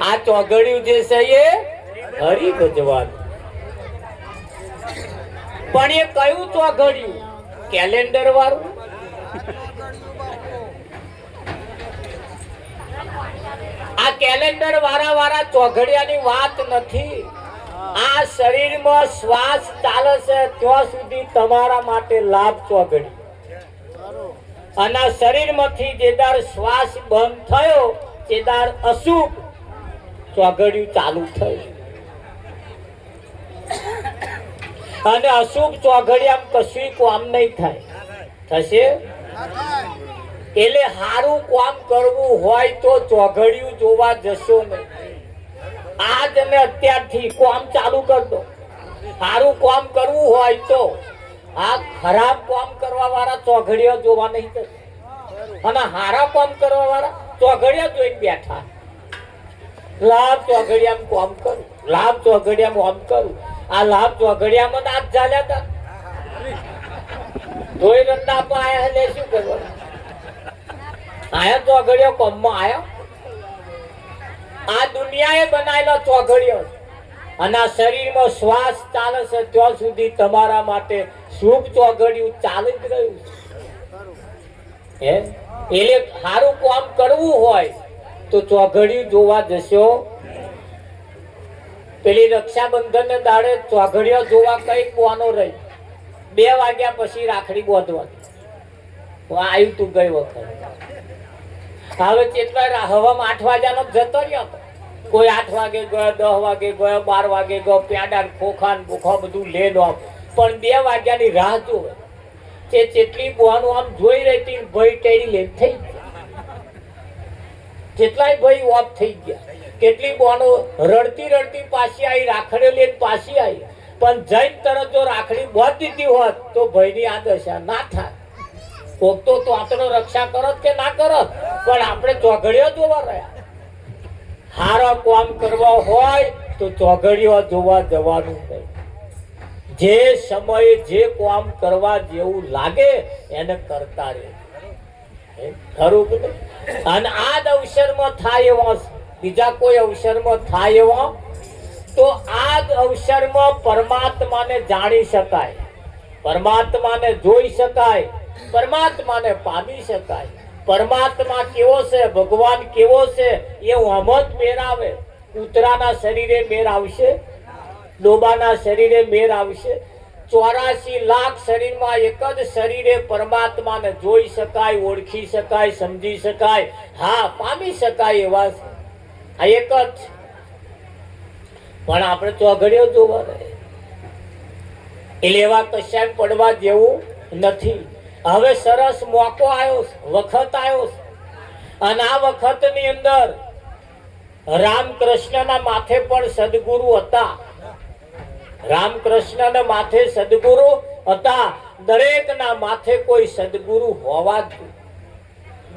આ ચોઘડિયું જે છે એ હરી ભજવાનું. પણ એ કયું ચોઘડિયું? કેલેન્ડર વાળું? આ કેલેન્ડર વાળા ચોઘડિયાની વાત નથી. આ શરીરમાં શ્વાસ ચાલે છે ત્યાં સુધી તમારા માટે લાભ ચોઘડિયું. અને શરીરમાંથી જેદાર શ્વાસ બંધ થયો તેદાર અશુભ ચોઘડિયું ચાલુ થયું. અને અશુભ ચોઘડિયામાં કશું કામ નહીં થાય. થશે? એટલે સારું કામ કરવું હોય તો ચોઘડિયું જોવા જશો નહીં. આજ અને અત્યારથી કામ ચાલુ કરી દો. સારું કામ કરવું હોય તો આ ખરાબ કામ કરવા વાળા ચોઘડિયા જોવા નહીં જશે. અને સારા કામ કરવા વાળા ચોઘડિયા જોઈને બેઠા. લાભ ચોઘડિયામાં કામ કરું, લાભ ચોઘડિયામાં કામ કરું. આ લાભ ચોઘડિયામાં નાચ ચાલ્યા હતા. ધોઈ રંડા પર આયા એટલે શું કરવાનું? આયા ચોઘડિયો કોમમાં આયા. આ દુનિયાએ બનાવેલો ચોઘડિયો અને આ શરીરમાં શ્વાસ ચાલે છે ત્યાં સુધી તમારા માટે શુભ ચોઘડિયું ચાલી જ રહ્યું છે. એટલે સારું કામ કરવું હોય તો ચોઘડિયું જોવા જશો. પેલી રક્ષાબંધન ને દાડે ચોઘડિયો જોવા કઈ કોનો રહી? 2 વાગ્યા પછી રાખડી બાંધવાની આવ્યું તું ગઈ વખત. હવે કેટલા હવામાં 8 વાગ્યાનો જતો રહ્યો હતો. કોઈ 8 વાગે ગયો, 10 વાગે ગયો, 12 વાગે ગયો. પ્યાડા ખોખા ને ભૂખા બધું લેનો પણ 2 વાગ્યાની રાહ જોવે. તે જેટલી બોવાનું આમ જોઈ રહી હતી ભય ટેડી લે થઈ ગયા. જેટલાય ભય ઓફ થઈ ગયા. કેટલી બોનો રડતી રડતી પાછી આવી, રાખડીઓ લઈને પાછી આવી. પણ જઈને તરત જો રાખડી બાંધી દીધી હોત તો ભયની આ દશા ના થાય. કોક તો આતનો રક્ષા કરત કે ના કરત, પણ આપણે ચોઘડિયો જોવા રહ્યા. હારા કામ કરવા હોય તો ચોઘડિયો જોવા જવાનું નહીં. જે સમયે જે કામ કરવા જેવું લાગે એને કરતા રહે. ખરું કે નહીં? અને આ જ અવસરમાં થાય એવો, બીજા કોઈ અવસરમાં થાય એવો તો આ જ અવસરમાં પરમાત્માને જાણી શકાય, પરમાત્માને જોઈ શકાય, પરમાત્માને પામી શકાય. પરમાત્મા કેવો છે, ભગવાન કેવો છે એ હમત મેર આવે. કૂતરાના શરીરે મેર આવશે, ડોબાના શરીરે મેર આવશે. 84 લાખ શરીરમાં એક જ શરીરે પરમાત્માને જોઈ શકાય, ઓળખી શકાય, સમજી શકાય, હા પામી શકાય એવા છે. આ એક જ. પણ આપણે ચોઘડિયો જોવા રહે એટલે એવા કશાય પડવા જેવું નથી. હવે સરસ મોકો આવ્યો, વખત આવ્યો અને આ વખતની અંદર રામકૃષ્ણના માથે પણ સદગુરુ હતા. રામકૃષ્ણના માથે સદગુરુ હતા. દરેકના માથે કોઈ સદગુરુ હોવા જોઈએ.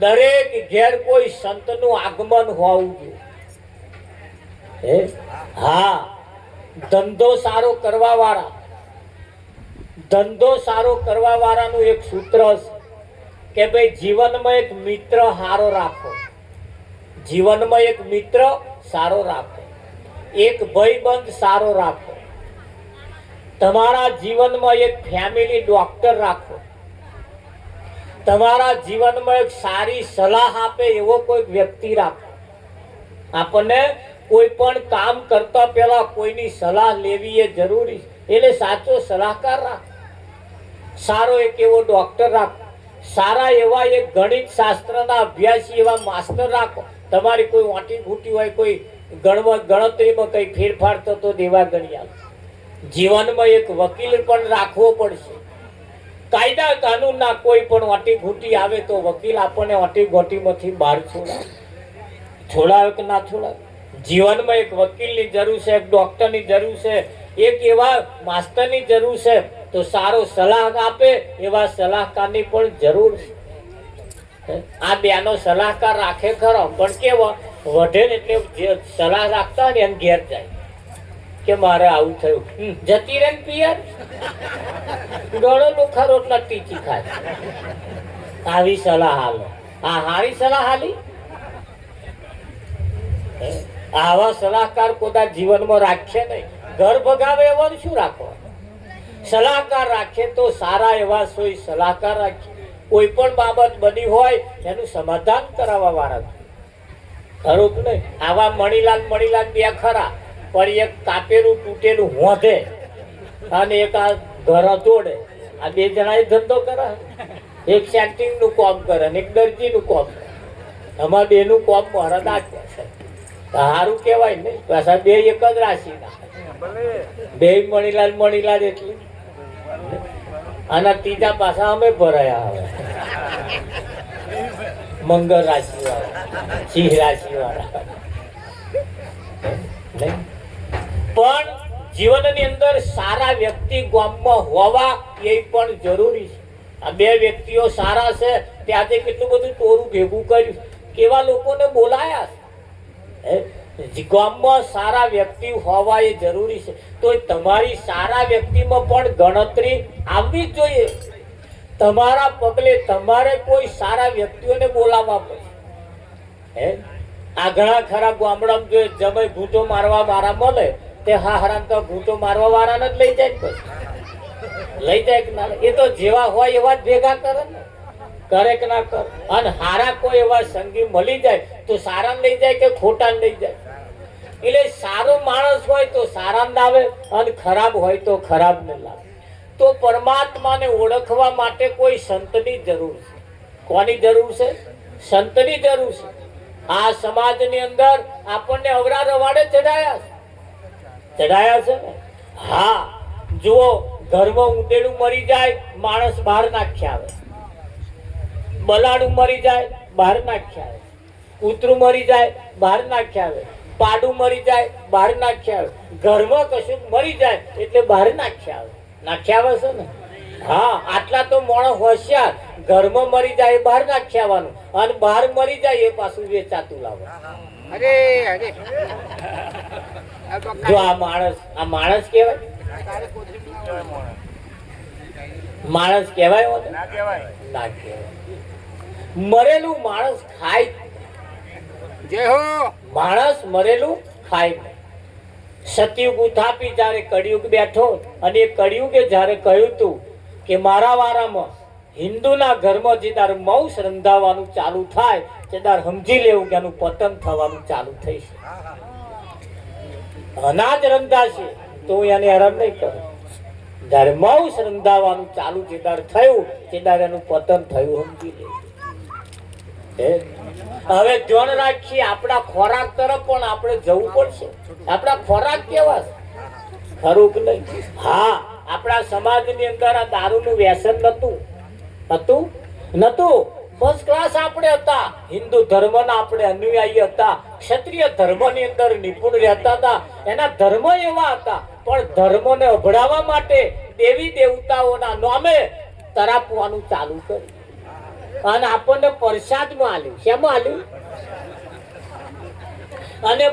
દરેક ઘેર કોઈ સંતનું આગમન હોવું જોઈએ. હા, ધંધો સારો કરવા વાળા, ધંધો સારો કરવા વાળાનું એક સૂત્ર છે કે ભાઈ જીવનમાં એક મિત્ર સારો રાખો. જીવનમાં એક મિત્ર સારો રાખો, એક ભાઈબંધ સારો રાખો. તમારા જીવનમાં એક ફેમિલી ડોક્ટર રાખો. તમારા જીવનમાં એક સારી સલાહ આપે એવો કોઈ વ્યક્તિ રાખો. આપણને કોઈ પણ કામ કરતા પહેલા કોઈની સલાહ લેવી એ જરૂરી છે. એટલે સાચો સલાહકાર રાખો, સારો એક એવો ડોક્ટર રાખો, સારા એવા એક ગણિત શાસ્ત્રના અભ્યાસી એવા માસ્ટર રાખો. તમારી કોઈ વાંટી ઘૂંટી હોય, કોઈ ગણતરીમાં કઈ ફેરફાર થતો દેવા ગણી આવે. જીવનમાં એક વકીલ પણ રાખવો પડશે. કાયદા કાનૂનના કોઈ પણ વાંટી ઘૂંટી આવે તો વકીલ આપણને વાંટી ઘોટીમાંથી બહાર છોડાવે કે ના છોડાવે. જીવનમાં એક વકીલની જરૂર છે, એક ડોક્ટરની જરૂર છે, એક એવા માસ્ટરની જરૂર છે. તો સારો સલાહ આપે એવા સલાહકારની પણ જરૂર છે. આ બેનો સલાહકાર રાખે ખરો, પણ કેવો વધે ને એટલે જે સલાહ રાખતા હોય ને એમ ઘેર જાય કે મારે આવું થયું, જતી રે પિયર ગળો લુખા રોટલા ટીચી ખાય. આવી સલાહ હાલો. આ હારી સલાહ હાલી? આવા સલાહકાર કોદા જીવનમાં રાખશે નહીં. ઘર ભગાવે એવા શું રાખવા? સલાહકાર રાખે તો સારા એવા સોય સલાહકાર રાખે. કોઈ પણ બાબત બની હોય એનું સમાધાન કરાવવા વાળા ખરું કે નહીં? આવા મણીલાલ બે ખરા, પણ એક કાપેલું તૂટેલું હોધે અને એક આ ઘર તોડે. આ બે જણા ધંધો કરે. એક સેન્ટિંગ નું કામ કરે ને એક દરજી નું કામ કરે. આમાં બે નું કામ મહારાજ આપ્યા છે. સારું કેવાય ને? પાછા બે એક જ રાશિ ના, બે મણીલાલ એટલે. અને ત્રીજા પાછા અમે ભરાયા હવે મંગળ રાશિ વાળા, સિંહ રાશિ વાળા. પણ જીવનની અંદર સારા વ્યક્તિ ગામમાં હોવા એ પણ જરૂરી છે. આ બે વ્યક્તિઓ સારા છે ત્યાંથી કેટલું બધું ટોરું ભેગું કર્યું, કેવા લોકોને બોલાયા છે. ગામમાં સારા વ્યક્તિ હોવા એ જરૂરી છે. તો તમારી સારા વ્યક્તિમાં પણ ગણતરી આવવી જ જોઈએ. તમારા પગલે તમારે કોઈ સારા વ્યક્તિઓને બોલાવવા પડે. આ ઘણા ખરા ગામડામાં જો જમે ઘૂંટો મારવા વાળા મળે તે હારામ તો ઘૂંટો મારવા વાળાને જ લઈ જાય. પછી લઈ જાય કે ના? એ તો જેવા હોય એવા જ ભેગા કરે ને, કરે કે ના કરે? અને હારા કોઈ એવા સંગી મળી જાય તો સારા લઈ જાય કે ખોટા લઈ જાય? એટલે સારો માણસ હોય તો સારા લાવે અને ખરાબ હોય તો ખરાબ ને લાવે. તો પરમાત્માને ઓળખવા માટે કોઈ સંતની જરૂર છે. કોની જરૂર છે? સંતની જરૂર છે. આ સમાજની અંદર આપણને અવરા રવાડે ચડાયા છે ને. હા, જુઓ, ઘરમાં ઊંટેડું મરી જાય માણસ બહાર નાખ્યા આવે, બલાડું મરી જાય બહાર નાખ્યા આવે, કૂતરું મરી જાય બહાર નાખ્યા આવે, પાડું મરી જાય બહાર નાખ્યા આવે, ઘરમાં કશું મરી જાય એટલે બહાર નાખ્યા આવે છે ને. હા, આટલા તો માણસ હોશિયાર. ઘરમાં મરી જાય એ બહાર નાખ્યા આવવાનું અને બહાર મરી જાય એ પાછું વેચાતું લાવે. જો આ માણસ કહેવાય? માણસ કહેવાય? ના કહેવાય. મરેલું માણસ ખાય. માણસ મરેલું ખાય. સતયુગ ઉથાપી જયારે કળિયુગ બેઠો અને એ કળિયુગે જયારે કહ્યું તું કે મારા વારામાં હિન્દુના ઘરમાં જે તારે માંસ રંધાવાનું ચાલુ થાય તે તાર સમજી લેવું કે એનું પતન થવાનું ચાલુ થઈ છે. અનાજ રંધાશે તો હું એને હેરાન નહીં કરું. જયારે માંસ રંધાવાનું ચાલુ જે તાર થયું તે તાર એનું પતન થયું સમજી લેવું. હવે ધ્યાન રાખીએ આપણા ખોરાક તરફ પણ આપણે જવું પડશે. આપણા ખોરાક કેવા છે? ખરું કે નહીં? હા, આપણા સમાજની અંદર આ દારૂનું વ્યસન નતું. ફર્સ્ટ ક્લાસ આપણે હતા. હિન્દુ ધર્મના આપણે અનુયાયી હતા. ક્ષત્રિય ધર્મની અંદર નિપુણ રહેતા હતા. એના ધર્મ એવા હતા. પણ ધર્મને અભડાવવા માટે દેવી દેવતાઓના નામે તરાપવાનું ચાલુ કર્યું અને આપણને પ્રસાદમાં આલ્યું. શેમાં આલ્યું? અને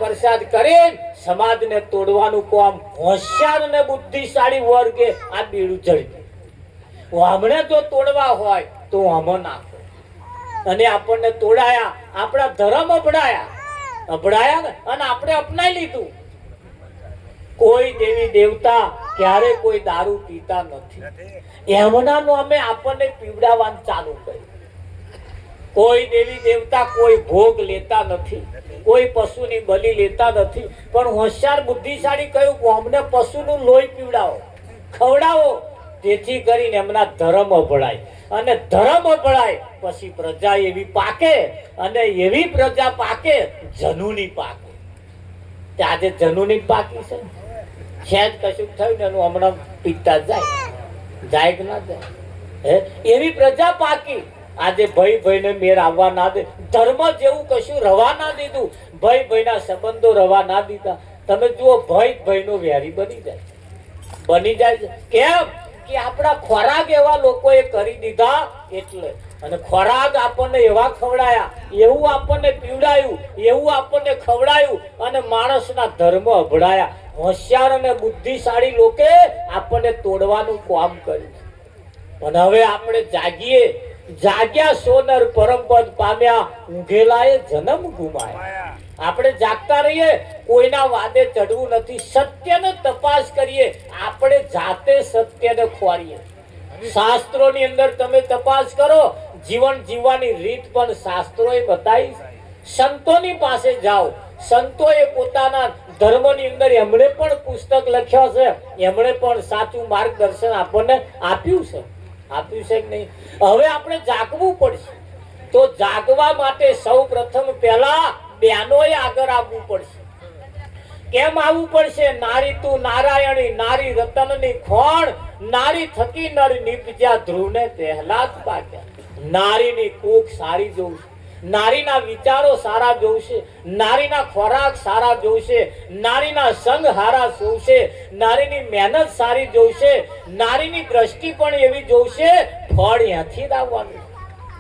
પ્રસાદ કરી સમાજને તોડવાનું કામ હોશિયાર અને બુદ્ધિશાળી વર્ગે આ બીડું ચડ્યું. હમણાં જો તોડવા હોય તો હમો નાખો. અને આપણને તોડાયા, આપણા ધર્મ અભડાયા ને અને આપણે અપનાવી લીધું. કોઈ દેવી દેવતા ક્યારે કોઈ દારૂ પીતા નથી. એમના નામે આપણને પીવડાવવાનું ચાલુ કર્યું. કોઈ દેવી દેવતા કોઈ ભોગ લેતા નથી, કોઈ પશુની બલિ લેતા નથી. પણ હોશિયાર બુદ્ધિશાળી કહ્યું કે અમને પશુનું લોહી પીવડાવો, ખવડાવો, જેથી કરીને એમના ધર્મ અભળાય. અને ધર્મ અભળાય પછી પ્રજા એવી પાકે અને એવી પ્રજા પાકે જનુની પાકે. આજે જનુની પાકી છે. શેજ કશું થયું ને એનું હમણાં પીતા જાય કે ના જાય? એવી પ્રજા પાકી. આજે ભાઈ ને મેર આવવા ના દે, ધર્મ જેવું કશું રવા ના દીધું, ભાઈ ના સંબંધો રવા ના દીધા. તમે જુઓ, ભાઈ નો વેરી બની જાય છે. કેમ કે આપણા ખોરાક એવા લોકોએ કરી દીધા એટલે. અને ખોરાક આપણને એવા ખવડાયા, એવું આપણને પીવડાયું, એવું આપણને ખવડાયું અને માણસના ધર્મ અભડાયા. હોશિયાર અને બુદ્ધિશાળી લોકે આપણને તોડવાનું કામ કર્યું. અને હવે આપણે જાગીએ જાગ્યા સોનર પરમપદ પામ્યા, ઊંઘેલાએ જન્મ ગુમાયા. આપણે જાગતા રહીએ, કોઈના વાદે ચડવું નથી, સત્યને તપાસ કરીએ, આપણે જાતે સત્યને ખોરીએ. શાસ્ત્રોની અંદર તમે તપાસ કરો, જીવન જીવવાની રીત પણ શાસ્ત્રોએ બતાવી. સંતોની પાસે જાઓ, સંતોએ પોતાના ધર્મની અંદર એમણે પણ પુસ્તક લખ્યો છે, એમણે પણ સાચું માર્ગદર્શન આપણને આપ્યું છે કે નહીં? હવે આપણે જાગવું પડશે. તો જાગવા માટે સૌ પ્રથમ પહેલા બહેનોએ આગળ આવવું પડશે. કેમ આવવું પડશે? નારી તું નારાયણી, નારી રતનની ખોણ, નારી થકી નર નીપજ્યા, ધ્રુવને પહેલા જ પાક્યા. નારીની કૂખ સારી જોઉં છે, નારીના વિચારો સારા જોશે, નારીના ખોરાક સારા જોશે, નારીના સંગ હારા જોશે, નારીની મહેનત સારી જોશે, નારીની દ્રષ્ટિ પણ એવી જોશે. ફળ ત્યાંથી લાવવાનું,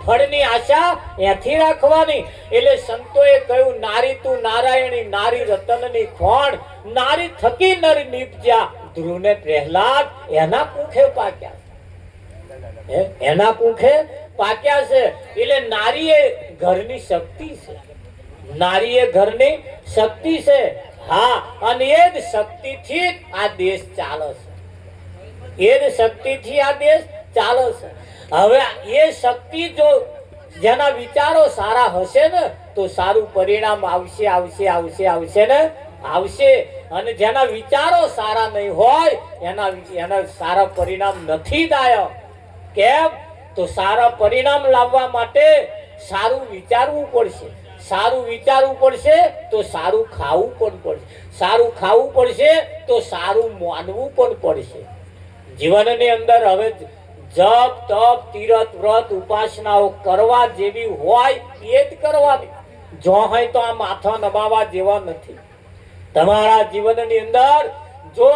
ફળની આશા ત્યાંથી રાખવાની. એટલે સંતોએ કહ્યું, નારી તું નારાયણી, નારી રતનની ખોણ, નારી થકી નર નીપજ્યા, ધ્રુવને પ્રહલાદ એના કુખે પાક્યા. એના કુખે પાક્યા છે. એટલે નારી એ ઘરની શક્તિ છે, નારી એ ઘરની શક્તિ છે. હા, અને એ જ શક્તિથી આ દેશ ચાલે છે, એ જ શક્તિથી આ દેશ ચાલે છે. હવે એ શક્તિ જો જેના વિચારો સારા હશે ને તો સારું પરિણામ આવશે, આવશે, આવશે, આવશે ને આવશે. અને જેના વિચારો સારા નહીં હોય એના સારા પરિણામ નથી દાયા. કેમ? તો સારા પરિણામ લાવવા માટે સારું વિચારવું પડશે, સારું વિચારવું પડશે તો સારું ખાવું પણ પડશે, સારું ખાવું પડશે તો સારું માનવું પણ પડશે. જીવનની અંદર હવે જપ તપ તીરથ વ્રત ઉપાસનાઓ કરવા જેવી હોય એ જ કરવાની. જો હોય તો આ માથા નમાવા જેવા નથી. તમારા જીવનની અંદર જો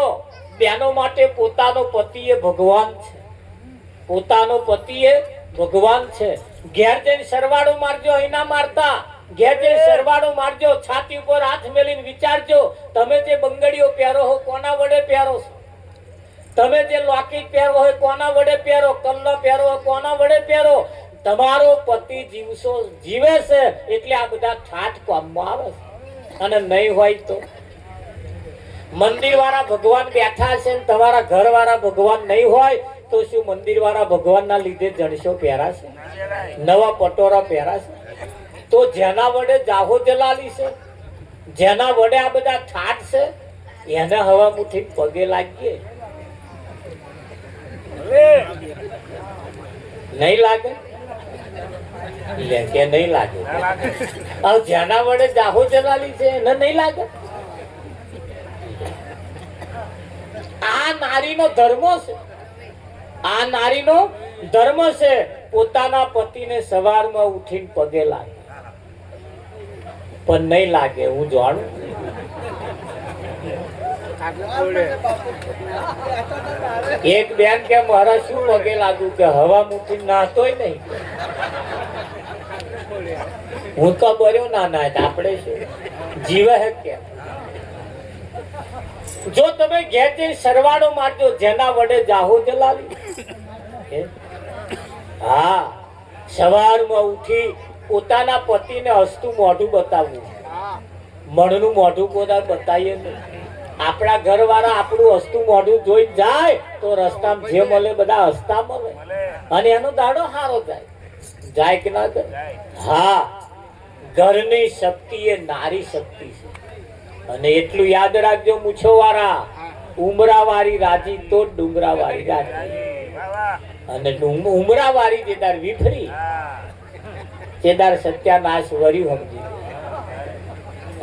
બહેનો માટે પોતાનો પતિ એ ભગવાન છે, પોતાનો પતિ એ ભગવાન છે. ઘેર જઈને સરવાળો મારજો, અહીંના મારતા. ઘેર જઈને સરવાળો મારજો, છાતી ઉપર હાથ મેલીને વિચારજો, તમે જે બંગડીઓ પહેરો હો કોના વડે પહેરો છો? તમે જે લોકેટ પહેરો હોય કોના વડે પહેરો? કલ્લો પહેરો હોય કોના વડે પહેરો? તમારો પતિ જીવે છે એટલે આ બધા ઠાઠ કામમાં આવે છે. અને નહીં હોય તો મંદિર વાળા ભગવાન બેઠા છે, તમારા ઘર વાળા ભગવાન નહીં હોય તો શું મંદિર વાળા ભગવાનના લીધે જણસો પહેરાશે, નવા પટોરા પહેરાશે? તો જેના વડે જાહો જલાલી છે, જેના વડે આ બધા ઠાઠ છે, એને હવા મુઠી પગે લાગીએ નહીં લાગે? કે નહીં લાગે? જેના વડે જાહો જલાલી છે એને નહીં લાગે? આ નારીનો ધર્મ છે, આ નારીનો ધર્મ છે. પોતાના પતિને સવારમાં ઉઠીને પગે લાગે, પણ નહીં લાગે. હું જાણું એક બેન કે મારા શું પગે લાગુ, કે હવા મુઠી નાતોય નહીં. હું તો બર્યો ના ના, આપણે શું જીવે હે? કેમ? જો તમે ઘેર જઈને સરવાળો મારજો, જેના વડે જાહો જલાલી. હા, સવારમાં ઉઠી પોતાના પતિને હસતું મોઢું બતાવવું. મણનું મોઢું પોતા બતાવીએ નહીં. આપણા ઘર વાળા આપણું હસતું મોઢું જોઈ જાય તો રસ્તામાં જે મળે બધા હસતા મળે અને એનો દાડો સારો જાય. જાય કે ના જાય? હા, ઘરની શક્તિ એ નારી શક્તિ છે. અને એટલું યાદ રાખજો મૂછો વાળા, ઉમરા વાળી રાજી તો ડુંગરા વાળી રાજી. અને ઉમરા વાળી જેદાર વિફરી તેદાર સત્યાનાશ વર્યું સમજી.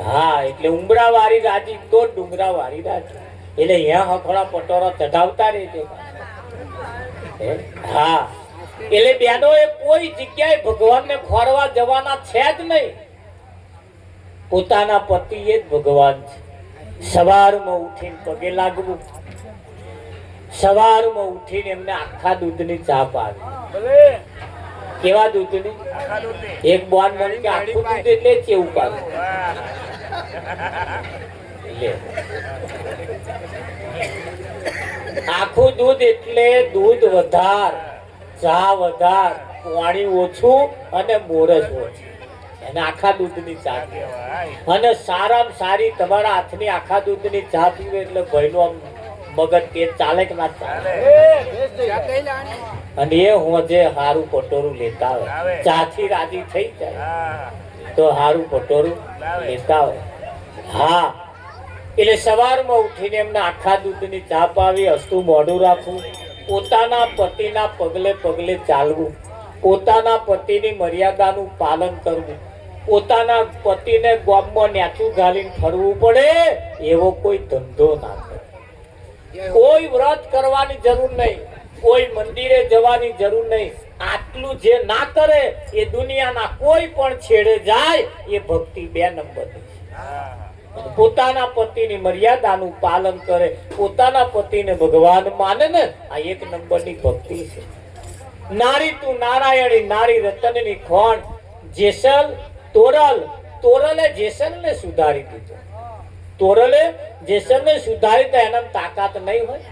હા, એટલે ઉમરા વાળી રાજી તો ડુંગરા વાળી રાજી. એટલે અહીંયા હખડા પટોરા ચઢાવતા રહેજો. હા, એટલે બેનો એ કોઈ જગ્યાએ ભગવાનને ખોરવા જવાના છે જ નહીં. પોતાના પતિ એ જ ભગવાન છે. સવારમાં ઉઠીને પગે લાગવું, સવારમાં ઉઠીને એમને આખા દૂધની ચા પાવી. કેવા દૂધની? એક બોન મને કે આખું દૂધ એટલે કેવું પાવું? આખું દૂધ એટલે દૂધ વધાર, ચા વધાર, પાણી ઓછું અને મોરસ ઓછું, અને આખા દૂધની ચા પીવે. અને સારામાં સારી તમારા હાથની આખા દૂધની ચા પીવે એટલે ભાઈનું આમ મગજ તેજ ચાલે કે ના ચાલે. અને એ હોજે હારું પટોરું લેતા હોય, ચાથી રાજી થઈ જાય તો હારું પટોરું લેતા હોય. હા, એટલે સવારમાં ઉઠીને એમને આખા દૂધની ચા પાવી, હસતું મોઢું રાખવું, પોતાના પતિના પગલે પગલે ચાલવું, પોતાના પતિની મર્યાદાનું પાલન કરવું, પોતાના પતિને ગામમાં ન્યાચું ઘાલીને ફરવું પડે એવો કોઈ ધંધો ના કરે. કોઈ વ્રત કરવાની જરૂર નહીં, કોઈ મંદિરે જવાની જરૂર નહીં. આટલું જે ના કરે એ દુનિયાના કોઈ પણ છેડે જાય એ ભક્તિ 2 નંબરની છે. પોતાના પતિની મર્યાદાનું પાલન કરે, પોતાના પતિને ભગવાન માને ને, આ 1 નંબરની ભક્તિ છે. નારી તું નારાયણી, નારી રતનની ખોણ. જેસલ તોરલે જેસલને સુધારી દીધો. તોરલે જેસલને સુધારી તો એના તાકાત નહીં હોય.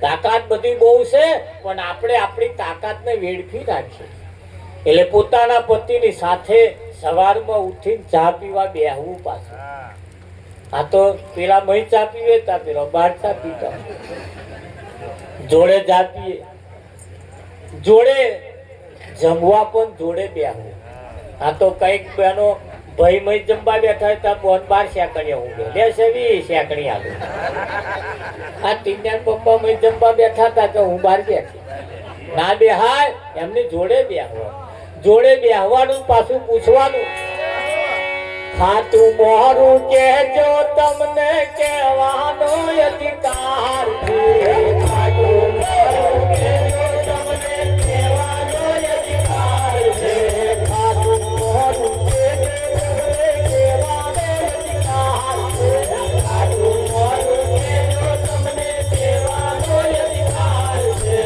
તાકાત બધી બહુ છે, પણ આપણે આપણી તાકાતને વેડફી રાખીએ. એટલે પોતાના પતિની સાથે સવારમાં ઉઠીને ચા પીવા બેહવું પાછું. આ તો પેલા મહી ચા પીવે તા પેલો બાર ચા પીતા, જોડે ચા પીએ, જોડે જમવા પણ જોડે બેહવું. આ તો કઈક બેનો ભાઈ મહી જમવા બેઠા હતા, બોન 12 શેકણીયા ઊંઘે લે છે 20 શેકણી આવે. આ તીન્યા પપ્પા મહી જમવા બેઠા હતા કે હું બહાર બેઠી ના બેહાય, એમની જોડે બેહવા. જોડે બેહવાનું, પાછું પૂછવાનું, ખાતું મોરું કેજો તમને કહેવાનો અધિકાર છે. ખાતું મોરું કેજો તમને કહેવાનો અધિકાર છે. ખાતું મોરું કેજો તમને કહેવાનો અધિકાર છે. ખાતું મોરું કેજો તમને કહેવાનો અધિકાર છે.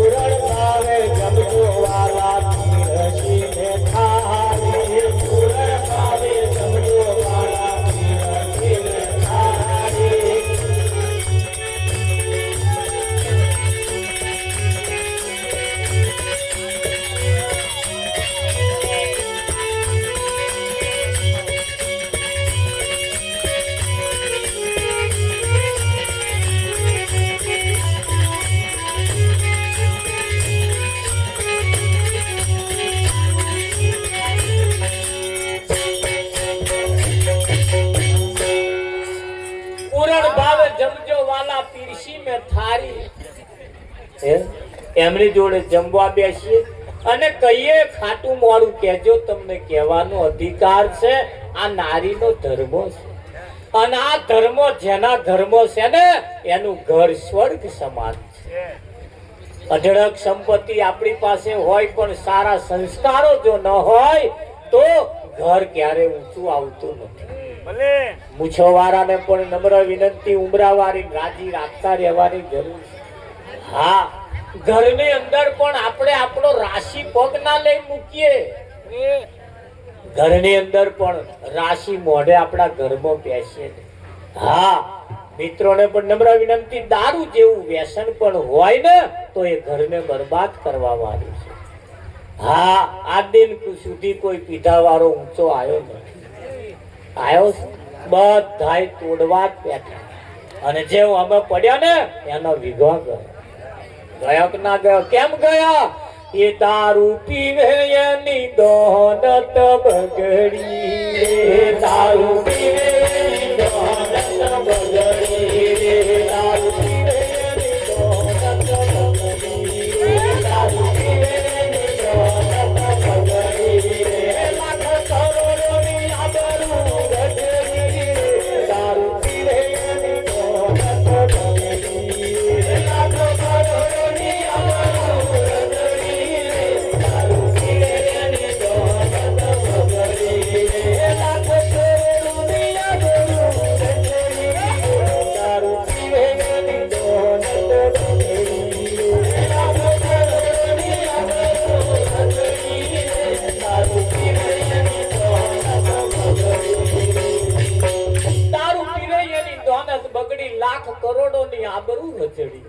પૂરણ ભાવે જમજો વાલા પીરસીને થાળી. પૂરણ ભાવે જમજો વાલા પીરસીને થાળી. પૂરણ ભાવે જમજો વાલા પીરસી મે થારી. એમની જોડે જમવા બેસીએ અને કહીએ ખાટું મોડું કહેજો તમને કહેવાનો અધિકાર છે. આ નારીનો ધર્મ છે, અને આ ધર્મ જેના ધર્મ છે ને એનું ઘર સ્વર્ગ સમાન છે. અઢળક સંપત્તિ આપણી પાસે હોય પણ સારા સંસ્કારો જો ન હોય તો ઘર ક્યારે ઊંચું આવતું નથી. મૂછોવાળાને પણ નમ્ર વિનંતી, ઉમરાવાળી રાજી રાખતા રહેવાની જરૂર છે. હા, ઘરની અંદર પણ આપણે આપણો રાશિ પગ ના લઈ મૂકીએ. ઘરની અંદર પણ રાશિ મોઢે આપણા ઘરમાં બેસીએ. હા, મિત્રોને પણ નમ્ર વિનંતી, દારૂ જેવું વ્યસન પણ હોય ને તો એ ઘરને બરબાદ કરવા વાળું છે. હા, આ દિન સુધી કોઈ પીધા વાળો ઊંચો આવ્યો નથી. આવ્યો છે બધાય તોડવા જ બેઠા, અને જે અમે પડ્યા ને એનો વિઘવા ગયો કે ના ગયો? કેમ ગયા? એ દારૂ પીવે એની દોનત બગડી. દારૂ પીવે એની દોનત બગડી. દારૂ પીવે એની દોનત બગડી. દારૂ પીવે એની દોનત બગડી. લાખ કરોડોની આબરૂ ગજરી. દારૂ પીવે એની દોનત બગડી. લાખ કરોડોની આબરૂ ગજરી. દારૂ પીવે એની દોનત બગડી. લાખ કરોડોની આબરૂ ગજરી. દારૂ પીવે એની દોનત બગડી. લાખ કરોડોની આબરૂ ગજરી. દારૂ પીવે એની દોનત બગડી. દારૂ પીવે એની દોનત બગડી, લાખ કરોડોની આબરૂ રચડી.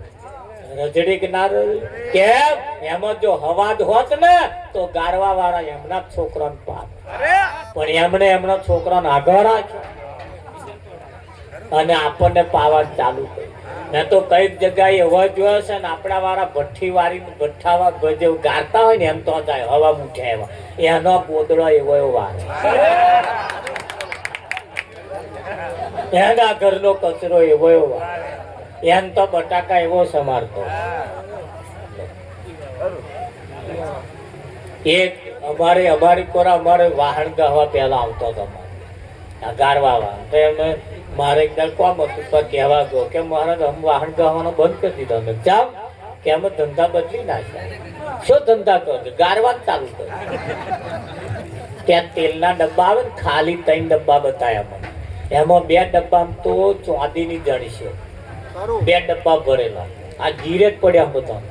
રજડી ના કેમ? એમાં જો હવાદ હોત ને તો ગારવા વાળા એમના છોકરાને પાપ, પણ એમણે એમના છોકરાને આગળ રાખ્યો અને આપણને પાવા ચાલુ કર્યું. મેં તો કઈક જગ્યાએ એવા જોયો છે ને, આપણા વાળા ભઠ્ઠી વાળી ભઠ્ઠાવા જે ગાતા હોય ને એમ તો જાય હવા મૂઠ્યા એવા, એનો ગોદડો એવો એવો વાર, એના ઘરનો કચરો એવો એવો વાર, એમ તો બટાકા એવો સમારતો. એક અમારી કોરા અમારે વાહન ગહવા પહેલા આવતો હતો ગારવા, તો એમ મારે એકદમ કોમ હતું પર કહેવા ગયો કે મહારાજ અમે વાહન ગવાનો બંધ કરી દીધો. અમે જાવ કે અમે ધંધા બદલી નાખ્યા. શું ધંધા કરો? ગારવા ચાલુ કર્યો. ત્યાં તેલના ડબ્બા આવે ને, ખાલી 3 ડબ્બા બતાવ્યા મને. એમાં 2 ડબ્બા તો ચાંદીની જડી છે, 2 ડબ્બા ભરેલા. આ ગીરે જ પડ્યા બધા.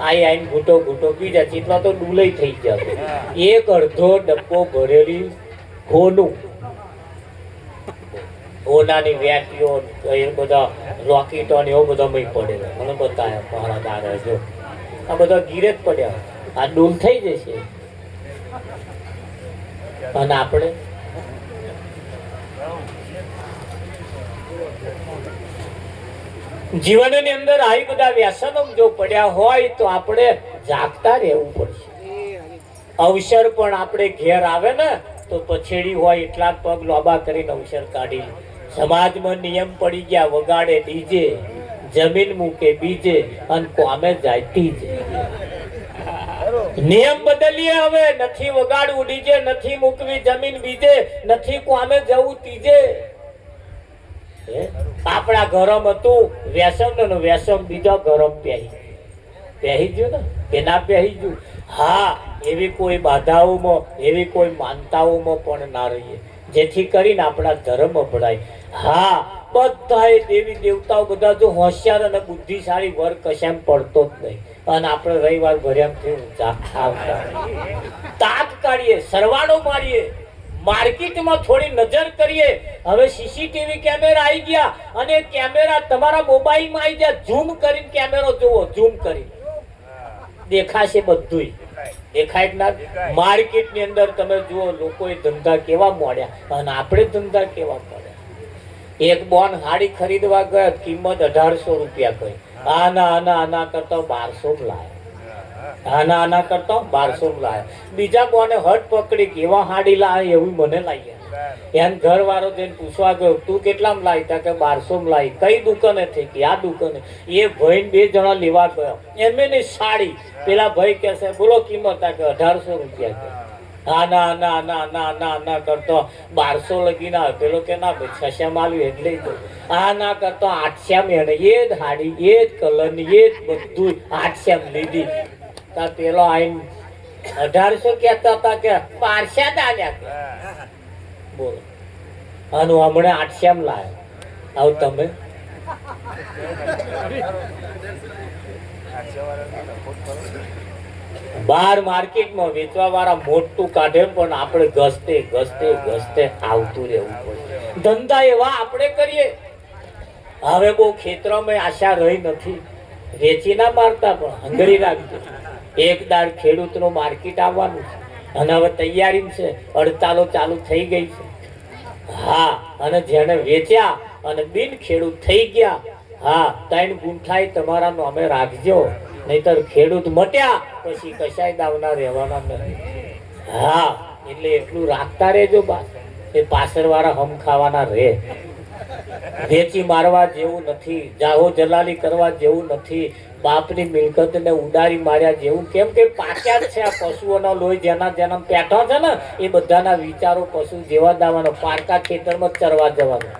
આઈને ઘૂંટો ઘૂંટો પી જાય, ચીટલા તો ડુલઈ થઈ ગયા. એક અડધો ડબ્બો ભરેલી હોનું, હોનાની વેટીઓ એ બધા રોકેટો ને એવો બધા મય પડેલા. મને બતાવ્યા મારા દાદા, જો આ બધા ગીરે જ પડ્યા, આ ડૂલ થઈ જશે. અને આપણે જીવનની અંદર આવી બધા વ્યસનો જો પડ્યા હોય તો આપણે જાગતા રહેવું પડશે. અવસર પણ આપણે ઘેર આવે ને તો પછેડી હોય એટલા પગ લોબા કરીને અવસર કાઢી. સમાજમાં નિયમ પડી ગયા, વગાડે ડીજે, જમીન મૂકે બીજે અને કોમે જાય તીજે. નિયમ બદલીએ હવે, નથી વગાડવું ડીજે, નથી મૂકવી જમીન બીજે, નથી કોમે જવું તીજે. આપણા ઘરમ હતું વ્યસન નું વ્યસન, બીજા ઘરમ પહેરી ગયું ને કે ના પહેરી ગયું? હા, એવી કોઈ બાધાઓમાં, એવી કોઈ માનતાઓમાં પણ ના રહીએ જેથી કરીને આપણા ધર્મ અભડાય. હા, બધા દેવી દેવતાઓ બધા જો હોશિયાર અને બુદ્ધિશાળી વર્ગ કશામ પડતો જ નહીં. અને આપણે રવિવાર ભર્યામથી ઊંચા આવતા તાક કાઢીએ, સરવાળો મારીએ, માર્કેટમાં થોડી નજર કરીએ. હવે સીસીટીવી કેમેરા આવી ગયા અને કેમેરા તમારા મોબાઈલમાં આવી ગયા. ઝૂમ કરીને કેમેરો જુઓ, ઝૂમ કરી દેખાશે બધું. દેખાય ના? માર્કેટની અંદર તમે જુઓ લોકોએ ધંધા કેવા મોડ્યા અને આપણે ધંધા કેવા મોડ્યા. એક બોન હાડી ખરીદવા ગયા, કિંમત 1800 રૂપિયા કહી. આના કરતા 1200 લાયા. આના કરતા 1200 લાયા. બીજા બોને હટ પકડી કેવા હાડી લાવે એવું મને લાવી. એમ ઘર વાળો જઈને પૂછવા ગયો, તું કેટલામાં લાવી? તા કે 1200 લાવી. કઈ દુકાને થઈ? કે આ દુકાને. એ ભાઈ 2 જણા લેવા ગયા. એમની સાડી પેલા ભાઈ કે છે બોલો કિંમત? તા કે 1800 રૂપિયા. આના કરતો 1200 લગી ના. પેલો કે ના ભાઈ 600 આવ્યું એટલે આના કરતો 800 એને એ જ હાડી, એ જ કલર ની, એ જ બધું 800 લીધી. તા પેલો આઈને 1800 કેતા હતા કે 1200 આલ્યા. બોલો, આનું હમણાં 800 લાવ્યો. આવું તમે બાર માર્કેટમાં વેચવા વાળા મોટું કાઢે પણ આપણે ઘસતે આવતું રહેવું પડે. ધંધા એવા આપણે કરીએ. હવે બહુ ખેતરોમાં આશા રહી નથી. વેચી ના મારતા પણ હંગરી રાખજો. એક દાડ ખેડૂતનું માર્કેટ આવવાનું છે અને હવે તૈયારી છે, હડતાલો ચાલુ થઈ ગઈ છે. હા, અને જેને વેચ્યા અને બિન ખેડૂત થઈ ગયા, હા 3 ગુંઠાઈ તમારા નામે રાખજો, નહીતર ખેડૂત મટ્યા પછી કશાય દાવના રહેવાના નથી. હા, એટલે એટલું રાખતા રહેજો બા. એ પાછળ વાળા હમ ખાવાના રહે. વેચી મારવા જેવું નથી, જાહો જલાલી કરવા જેવું નથી, બાપની મિલકત ને ઉડારી માર્યા જેવું. કેમ કે પાક્યા જ છે આ પશુઓનો લોહી જેના પેઠો છે ને એ બધાના વિચારો પશુ જેવા દાવાનો. પારકા ખેતરમાં ચરવા જવાનું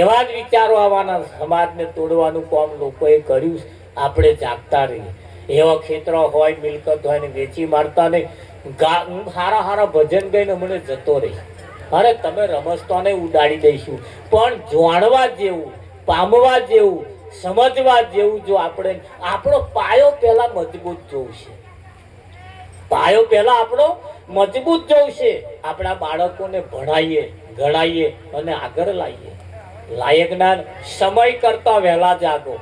એવા જ વિચારો આવવાના. સમાજને તોડવાનું કામ લોકોએ કર્યું. આપણે જાગતા રહીએ. એવા ખેતરો હોય, મિલકત હોય ને વેચી મારતા નહીં. હારા ભજન ગઈને મને જતો રહી. અરે તમે રમસતોને ઉડાડી દઈશું, પણ જાણવા જેવું, પામવા જેવું, સમજવા જેવું જો આપણે આપણો પાયો પહેલા મજબૂત જોવું છે. પાયો પહેલા આપણો મજબૂત જોવું છે. આપણા બાળકોને ભણાવીએ, ગણાવીએ અને આગળ લાવીએ. લાયકના સમય કરતા વહેલા જાગો.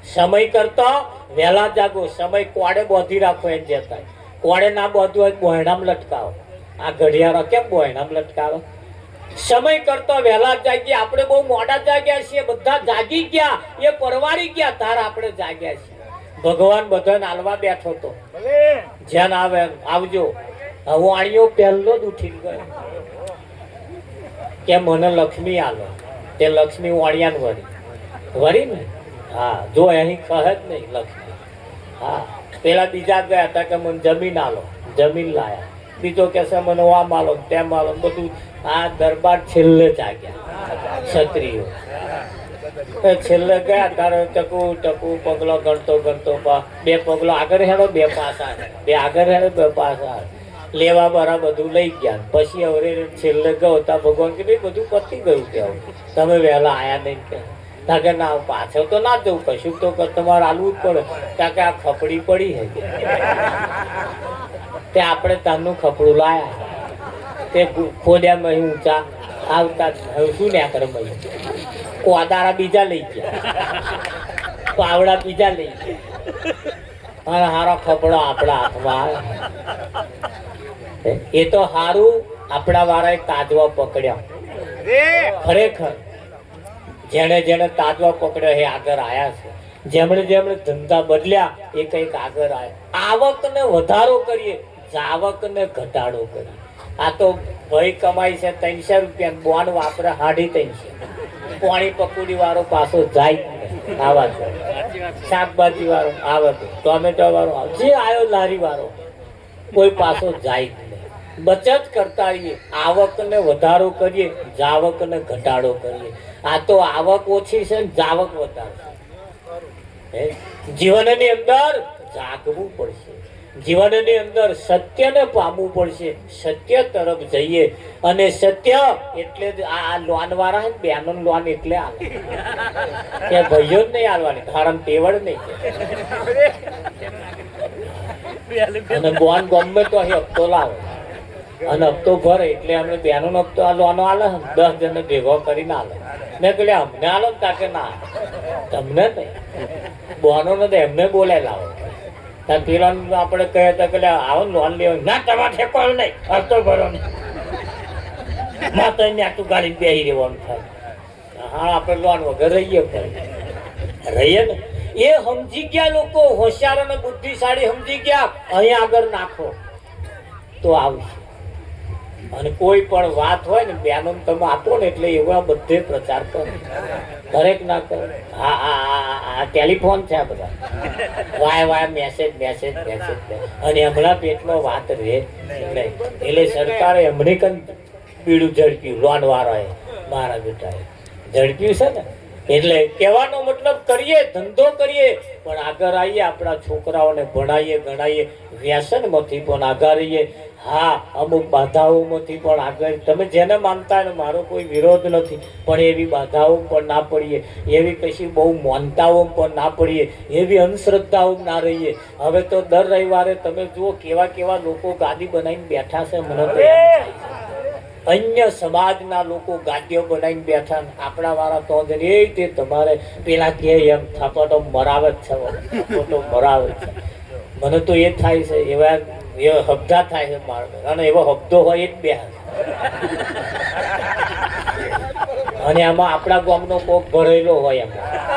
સમય કરતા વહેલા જાગો. સમય કોડે બોધી રાખો એમ જતા. કોડે ના બોધવું હોય બોયણામ લટકાવો. આ ઘડિયાળો કેમ બોયણામ લટકાવો? સમય કરતો વહેલા જાગીએ. આપણે બહુ મોડા જાગ્યા છીએ, બધા જાગી ગયા, એ પરવારી ગયા, તાર આપણે જાગ્યા છીએ. ભગવાન બધાને આલવા બેઠો તો જ્યાં આવે આવજો. હવે આણીઓ પહેલો જ ઉઠી ગયો કે મને લક્ષ્મી આલો. તે લક્ષ્મી વાણિયાન વળી વળી ને. હા, જો અહીં કહે જ નહીં લક્ષ્મી. હા, પેલા બીજા ગયા હતા કે મને જમીન આલો, જમીન લાયા. બીજો કે છે મને આમ આલો તેમ આલો. બધું આ દરબાર છેલ્લે જાગ્યા ક્ષત્રિયો. છેલ્લે ગયા તારે ટકુ ટકુ પગલો ગણતો ગણતો બે પગલો આગળ હેડો, બે પાછા, બે આગળ હેડો, બે પાછા. લેવા બરા બધું લઈ ગયા. પછી હવે છેલ્લે ગયો તા ભગવાન કે ભાઈ બધું પતી ગયું, કેવું તમે વહેલા આયા નહીં કે. કે ના પાછળ તો ના જવું, કશું તો તમારે આલવું જ પડે. કારણ કે આ ખપડી પડી હે તે આપણે તારનું ખપડું લાયા. તે ખોદ્યામાં ઊંચા આવતા હવે શું ને કરે ભાઈ. કોદારા બીજા લઈ ગયા, પાવડા બીજા લઈ ગયા, અને હારો ખપડો આપણા હાથમાં આવે. એ તો હારું આપણા વાળાએ તાજવા પકડ્યા. ખરેખર જેને જેને તાજવા પકડ્યો એ આગળ આયા છે. જેમણે જેમણે ધંધા બદલ્યા એ કંઈક આગળ આવ્યા. આવકને વધારો કરીએ, જાવકને ઘટાડો કરીએ. આ તો ભાઈ કમાઈ છે 300 રૂપિયા, બોન વાપરે 350. પાણી પકોડી વાળો પાછો જાય આવા જાય, શાકભાજી વાળો આવે, ટોમેટો વાળો આવે, જે આવ્યો લારી વાળો કોઈ પાછો જાય નહીં. બચત કરતા રહીએ, આવકને વધારો કરીએ, જાવકને ઘટાડો કરીએ. આ તો આવક ઓછી છે ને જાવક વધારે. જીવનની અંદર જાગવું પડશે, જીવનની અંદર સત્યને પામવું પડશે. સત્ય તરફ જઈએ. અને સત્ય એટલે જ આ લોન વાળા છે, બેનો લોન એટલે આવે કે ભાઈઓ જ નહીં આવવાની, ધારમ તેવડ નહીં. અને બોન ગમે તો અહીં હપ્તો લાવે અને હપ્તો ભરે એટલે અમને બેનો હપ્તો આ લોનો આલે 10 જણને ભેગો કરીને આલે. મેં કહે અમને આલો ને તાકે ના, તમને નહીં, બોનો ને એમને બોલે લાવો. પેલા આપણે કહે તો કે આવો લોન લેવા ના, તમારે ઠેકવાનું નહીં, હપ્તો ભરો નહીં, માતા આટલું ગાડી બેસી રહેવાનું થાય. હા, આપણે લોન વગર રહીએ રહીએ ને. એ સમજી ગયા લોકો, હોશિયાર અને બુદ્ધિશાળી સમજી ગયા, અહીંયા આગળ નાખો તો આવશે. અને કોઈ પણ વાત હોય ને બેનો તમે આપો ને એટલે એવા બધે પ્રચાર કરો, દરેક ના કરો. હા, ટેલિફોન છે આ બધા, વાય વાય મેસેજ મેસેજ મેસેજ. અને હમણાં પેટમાં વાત રહે નહીં. એટલે સરકારે હમણે કઈ પીડું ઝડપ્યું, લોન વાળાએ મારા બેટાએ ઝડપ્યું છે ને. એટલે કહેવાનો મતલબ કરીએ, ધંધો કરીએ, પણ આગળ આવીએ, આપણા છોકરાઓને ભણાવીએ ગણાવીએ, વ્યસનમાંથી પણ આગળ રહીએ. હા, અમુક બાધાઓમાંથી પણ આગળ. તમે જેને માનતા ને મારો કોઈ વિરોધ નથી, પણ એવી બાધાઓ પણ ના પડીએ, એવી કશી બહુ માનતાઓ પણ ના પડીએ, એવી અંધશ્રદ્ધાઓ ના રહીએ. હવે તો દર રવિવારે તમે જુઓ કેવા કેવા લોકો ગાદી બનાવીને બેઠા છે. મને તો અન્ય સમાજના લોકો ગાદીઓ બનાવીને બેઠા, આપણા વાળા તો એ તે તમારે પેલા કે એમ થાપટો મરાવે જ છે, થાપટો મરાવે છે. મને તો એ થાય છે, એવા હબ્દા થાય છે મારા, અને એવો હબ્દો હોય એ જ બે. અને આમાં આપણા ગામનો કોક ભરેલો હોય એમ,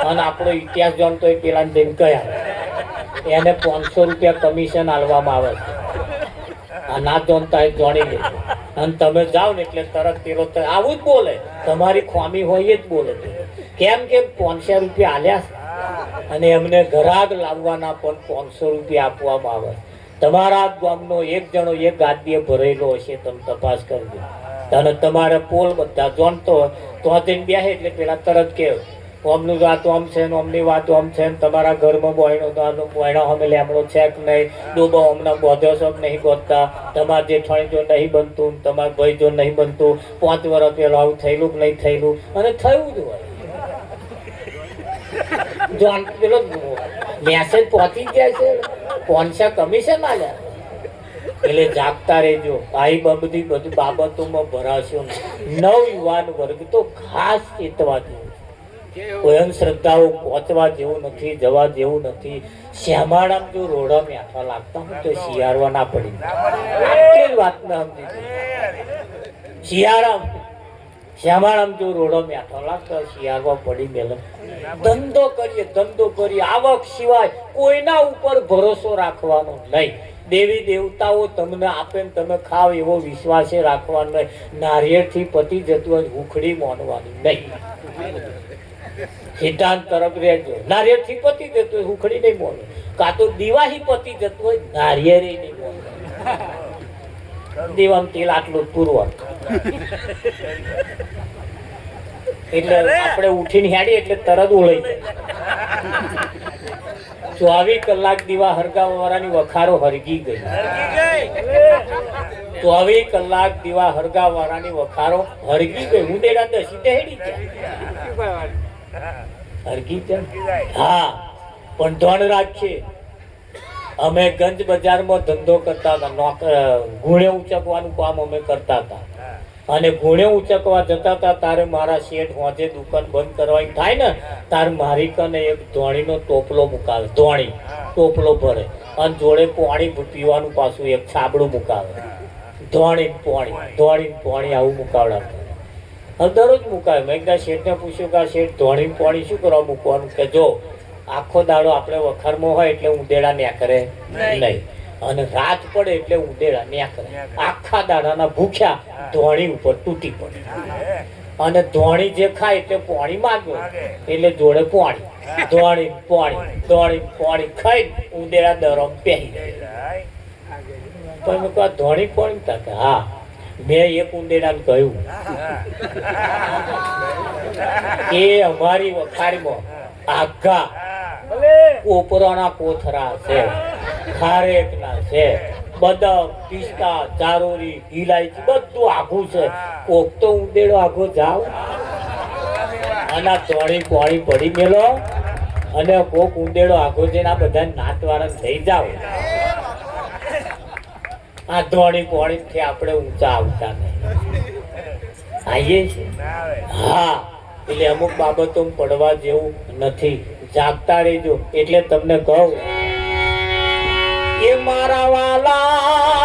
અને આપણો ઇતિહાસ જાણતો હોય પેલા જઈને કયા એને 500 રૂપિયા કમિશન આલવામાં આવે છે. આ ના જાણતા એ જાણી લે. અને તમે જાઓ ને એટલે તરત પેલો આવું જ બોલે, તમારી ખામી હોય એ જ બોલે. કેમ કે 500 રૂપિયા આલ્યા અને એમને ઘરાક લાવવાના પણ 500 રૂપિયા આપવામાં આવે. તમારા ગામનો એક જણો એક ગાદીએ ભરેલો હશે, તમે તપાસ કરજો. અને તમારે પોલ બધા જાણતો હોય તો જઈને બેસે એટલે પેલા તરત કે અમનું વાત આમ છે ને અમની વાત આમ છે ને, તમારા ઘરમાં બોયણો અમે લેમડો છે કે નહીં, ડૂબો હમણાં બોધો છો કે નહીં બોધતા, તમારા જેઠાણી જો નહીં બનતું, તમારા ભાઈ જો નહીં બનતું, 5 વર્ષ પહેલા આવું થયેલું કે નહીં થયેલું, અને થયું જ હોય. જો પેલો મેસેજ પહોંચી જાય છે, 500 કમિશન આલ્યા. એટલે જાગતા રહેજો ભાઈ, બધી બાબતોમાં ભરાશો. નવ યુવાન વર્ગ તો ખાસ ચેતવા જેવું. કોઈ અંધશ્રદ્ધાઓ પહોંચવા જેવું નથી, જવા જેવું નથી. શ્યામાળામ જો રોડા મેઠા લાગતા હોય તો શિયાળવા ના પડી. આટલી વાત ના સમજી. શ્યામાળામ જો રોડો મેઠો લાગતો શિયાળવા પડી મેલે. ધંધો કરીએ આવક સિવાય કોઈના ઉપર ભરોસો રાખવાનો નહીં. દેવી દેવતાઓ તમને આપે ને તમે ખાવ એવો વિશ્વાસ રાખવાનો નહીં. નારિયેળથી પતી જતું હોય હુખડી માનવાની નહીં. સિદ્ધાંત તરફ રહેજો. નારિયેળથી પતી જતું હોય હુખડી નહીં માનવું. કાં તો દીવાથી પતી જતું હોય નારિયેળ નહીં માનવું. દીવાનું તેલ આટલું પૂરવા એટલે આપણે ઉઠીને હેડી એટલે તરત ઓળાઈ જાય. 24 કલાક દીવા હરગાવા વાળાની વખારો હરગી ગઈ. 24 કલાક દીવા હરગાવા વાળાની વખારો હરગી ગઈ. હું દેડા દસી હેડી ગયા હરગી જાય. હા, પણ ધન રાખીએ. અમે ગંજ બજારમાં ધંધો કરતા હતા. ગુણે ઉચકવાનું કામ અમે કરતા હતા. અને ગુણે ઉચકવા જતા હતા તારે મારા શેઠ હોજે દુકાન બંધ કરવાની થાય ને તાર મારી કને એક ધોણીનો ટોપલો મુકાવે. ધોણી ટોપલો ભરે અને જોડે પાણી પીવાનું પાછું એક છાબડું મુકાવે. ધોણી પાણી આવું મુકાવડાવતા. દરરોજ મુકાવે. મેં એકદા શેઠને પૂછ્યું કે શેઠ ધોણી પાણી શું કરવા મૂકવાનું? કે જો આખો દાડો આપણે વખારમાં હોય એટલે ઉંદેડા નેકરે નહીં, અને રાત પડે એટલે ઉંદેડા નેકરે. આખા દાડાના ભૂખ્યા ધોણી ઉપર તૂટી પડે. અને ધોણી જે ખાય એટલે પાણી માંગે એટલે જોડે પાણી. ધોણી ખાઈ ઉંદેડા દરમ પહેરી. પણ મેં કહ્યું ધોણી પાણી તાકે? હા. મેં એક ઉંદેડાને કહ્યું એ અમારી વખારીમાં આઘા કોપરાના કોથરા છે, ખારેકના છે, બદામ, પિસ્તા, ચારોરી, ઇલાયચી બધું આઘું છે. કોક તો ઉંદેડો આઘો જાવ અને ધોણી પાણી પડી મેલો અને કોક ઉંદેડો આઘો જઈને આ બધા નાતવાળા થઈ જાવ. આ ધોણી પાણી થી આપણે ઊંચા આવતા નહીં. આવીએ છીએ. હા, એટલે અમુક બાબતો પડવા જેવું નથી. જાગતા રહેજો. એટલે તમને કહું એ મારા વાલા